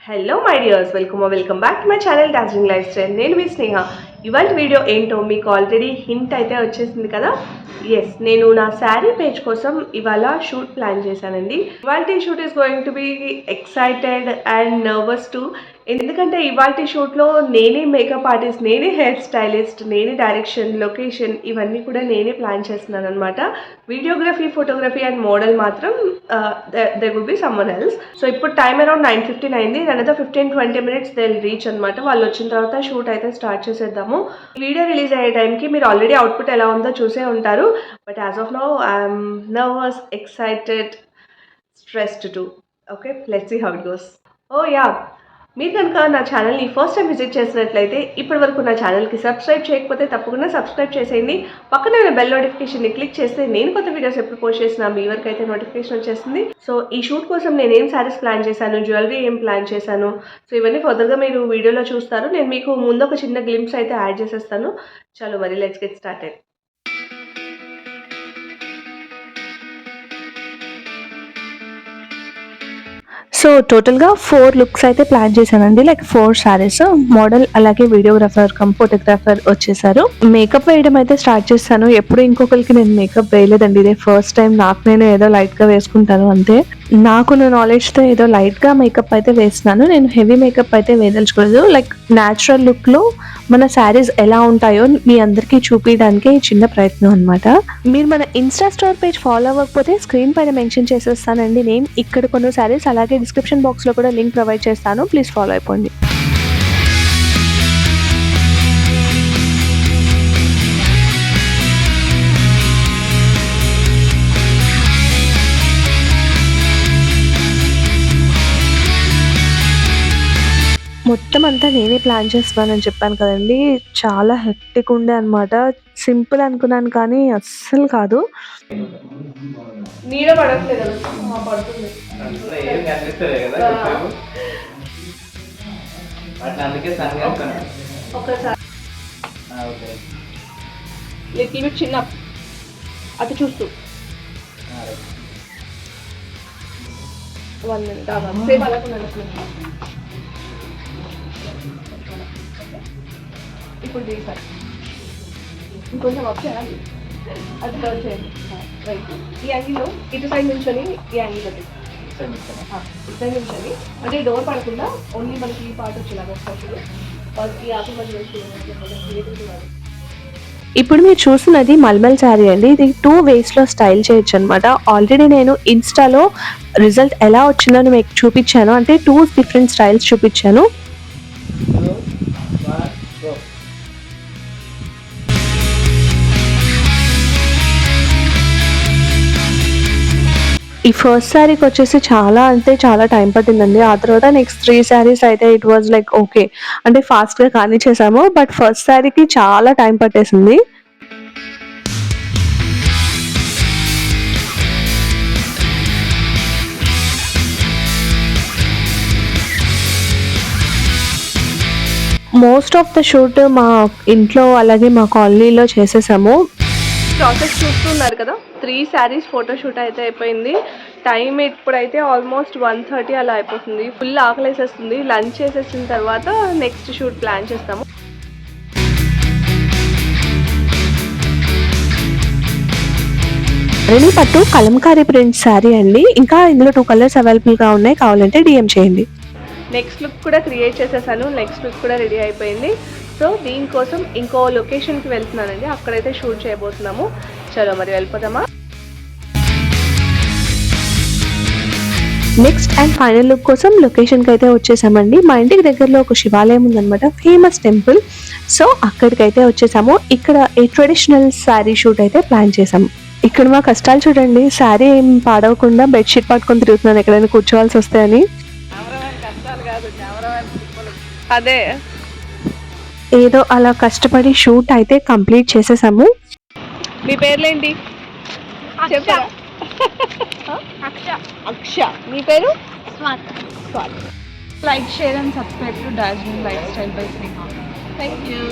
Hello my dears, welcome back to my channel Darjeeling life style. నేను మీ స్నేహ. ఇవాళ video ఏంటో మీకు ఆల్రెడీ హింట్ అయితే వచ్చేసింది కదా. ఎస్, నేను నా శారీ పేజ్ కోసం ఇవాళ షూట్ ప్లాన్ చేశానండి. ఇవాళ shoot is going to be excited and nervous too. ఎందుకంటే ఇవాళ షూట్లో నేనే మేకప్ ఆర్టిస్ట్, నేనే హెయిర్ స్టైలిస్ట్, నేనే డైరెక్షన్, లొకేషన్ ఇవన్నీ కూడా నేనే ప్లాన్ చేస్తున్నాను అనమాట. వీడియోగ్రఫీ, ఫోటోగ్రఫీ అండ్ మోడల్ మాత్రం there would be someone else. So ఇప్పుడు టైం అరౌండ్ 9:15 అయింది. అనదర్ 15-20 minutes దే రీచ్ అనమాట. వాళ్ళు వచ్చిన తర్వాత షూట్ అయితే స్టార్ట్ చేసేద్దాము. వీడియో రిలీజ్ అయ్యే టైంకి మీరు ఆల్రెడీ అవుట్పుట్ ఎలా ఉందో చూసే ఉంటారు. But as of now I'm nervous, excited, stressed too. Okay, let's see how it goes. Oh yeah, మీరు కనుక నా ఛానల్ని ఫస్ట్ టైం విజిట్ చేసినట్లయితే ఇప్పటి వరకు నా ఛానల్కి సబ్స్క్రైబ్ చేయకపోతే తప్పకుండా సబ్స్క్రైబ్ చేసేయండి. పక్కన ఉన్న బెల్ నోటిఫికేషన్ని క్లిక్ చేస్తే నేను కొత్త వీడియోస్ ఎప్పుడు పోస్ట్ చేసినా మీ వరకు అయితే నోటిఫికేషన్ వచ్చేస్తుంది. సో ఈ షూట్ కోసం నేను ఏం శారీస్ ప్లాన్ చేశాను, జ్యువెలరీ ఏం ప్లాన్ చేశాను, సో ఇవన్నీ ఫర్దర్గా మీరు వీడియోలో చూస్తారు. నేను మీకు ముందు ఒక చిన్న గ్లింప్స్ అయితే యాడ్ చేసేస్తాను. చలో మరి లెట్స్ గెట్ స్టార్టెడ్. సో టోటల్గా 4 లుక్స్ అయితే ప్లాన్ చేశానండి. లైక్ 4 శారీస్. మోడల్ అలాగే వీడియోగ్రాఫర్ ఫోటోగ్రాఫర్ వచ్చేసారు. మేకప్ వేయడం అయితే స్టార్ట్ చేశాను. ఎప్పుడు ఇంకొకరికి నేను మేకప్ వేయలేదండి, ఇదే ఫస్ట్ టైం. నాకు నేను ఏదో లైట్గా వేసుకుంటాను అంతే. నాకున్న నాలెడ్జ్తో ఏదో లైట్గా మేకప్ అయితే వేస్తున్నాను. నేను హెవీ మేకప్ అయితే వేయదలుచుకోలేదు. లైక్ న్యాచురల్ లుక్లో మన శారీస్ ఎలా ఉంటాయో మీ అందరికీ చూపించడానికి చిన్న ప్రయత్నం అనమాట. మీరు మన ఇన్స్టా స్టోర్ పేజ్ ఫాలో అవ్వకపోతే స్క్రీన్ పైన మెన్షన్ చేసేస్తానండి నేను. ఇక్కడ కొన్ని శారీస్, అలాగే డిస్క్రిప్షన్ బాక్స్లో కూడా లింక్ ప్రొవైడ్ చేస్తాను. ప్లీజ్ ఫాలో అయిపోండి. మొత్తం అంతా నేనే ప్లాన్ చేస్తున్నానని చెప్పాను కదండి. చాలా హెక్టిక్ ఉండే అనమాట. సింపుల్ అనుకున్నాను కానీ అస్సలు కాదు. నీడ పడట్లేదు, పడుతుంది ఒకసారి లిటిల్ బిట్ చిన్న అటు చూస్తూ 1 minute సేపు అలాగే. ఇప్పుడు తీసారు ఇంకొంచెం వచ్చేయాలి, అది వచ్చేయండి. రైట్, ఈ యాంగిల్లో ఇటు సైడ్ నుంచొని ఈ యాంగిల్ అది ఇటు సైడ్ నుంచొని, అంటే డోర్ పడకుండా ఓన్లీ మనకి ఈ పార్ట్ వచ్చేలాగా వస్తుంది. ఈ ఆకు మధ్య ఇప్పుడు మీరు చూస్తున్నది మల్మల్ శారీ అండి. ఇది 2 waysలో స్టైల్ చేయొచ్చు అనమాట. ఆల్రెడీ నేను ఇన్స్టాలో రిజల్ట్ ఎలా వచ్చిందో మీకు చూపించాను. అంటే 2 different స్టైల్స్ చూపించాను. ఈ ఫస్ట్ శారీకి వచ్చేసి చాలా టైం పట్టిందండి. ఆ తర్వాత నెక్స్ట్ 3 శారీస్ అయితే ఇట్ వాజ్ లైక్ ఓకే, అంటే ఫాస్ట్గా కానీ చేసాము. బట్ ఫస్ట్ శారీకి చాలా టైం పట్టేసింది. మోస్ట్ ఆఫ్ ద షూట్ మా ఇంట్లో అలాగే మా కాలనీలో చేసేసాము. ప్రాసెస్ చూస్తున్నారు కదా, 3 శారీస్ ఫోటోషూట్ అయితే అయిపోయింది. టైం ఇప్పుడైతే ఆల్మోస్ట్ 1:30 అలా అయిపోతుంది. ఫుల్ ఆకలి వేసేస్తుంది. లంచ్ చేసేసిన తర్వాత నెక్స్ట్ షూట్ ప్లాన్ చేస్తాము. రెడీ పట్టు కలంకారీ ప్రింట్ శారీ అండి. ఇంకా ఇందులో 2 కలర్స్ అవైలబుల్గా ఉన్నాయి, కావాలంటే డిఎం చేయండి. నెక్స్ట్ లుక్ కూడా క్రియేట్ చేసేసాను. నెక్స్ట్ లుక్ కూడా రెడీ అయిపోయింది. సో దీనికోసం ఇంకో లొకేషన్కి వెళ్తున్నానండి, అక్కడైతే షూట్ చేయబోతున్నాము. చలో మరి వెళ్ళిపోదామా. నెక్స్ట్ అండ్ ఫైనల్ లుక్ కోసం లొకేషన్కి అయితే వచ్చేసామండి. మా ఇంటికి దగ్గరలో ఒక శివాలయం ఉందన్నమాట, ఫేమస్ టెంపుల్. సో అక్కడికైతే వచ్చేసాము. ఇక్కడ ఏ ట్రెడిషనల్ శారీ షూట్ అయితే ప్లాన్ చేసాము. ఇక్కడ మా కష్టాలు చూడండి. శారీ ఏం పాడవకుండా బెడ్షీట్ పట్టుకొని తిరుగుతున్నాను ఎక్కడైనా కూర్చోవాల్సి వస్తాయని. అదే ఏదో అలా కష్టపడి షూట్ అయితే కంప్లీట్ చేసేసాము. మీ పేర్లేంటి చెప్పారా? అక్ష. మీ పేరు? Swathi. Like, share and subscribe to Darjeeling life style by Sneha. Thank you.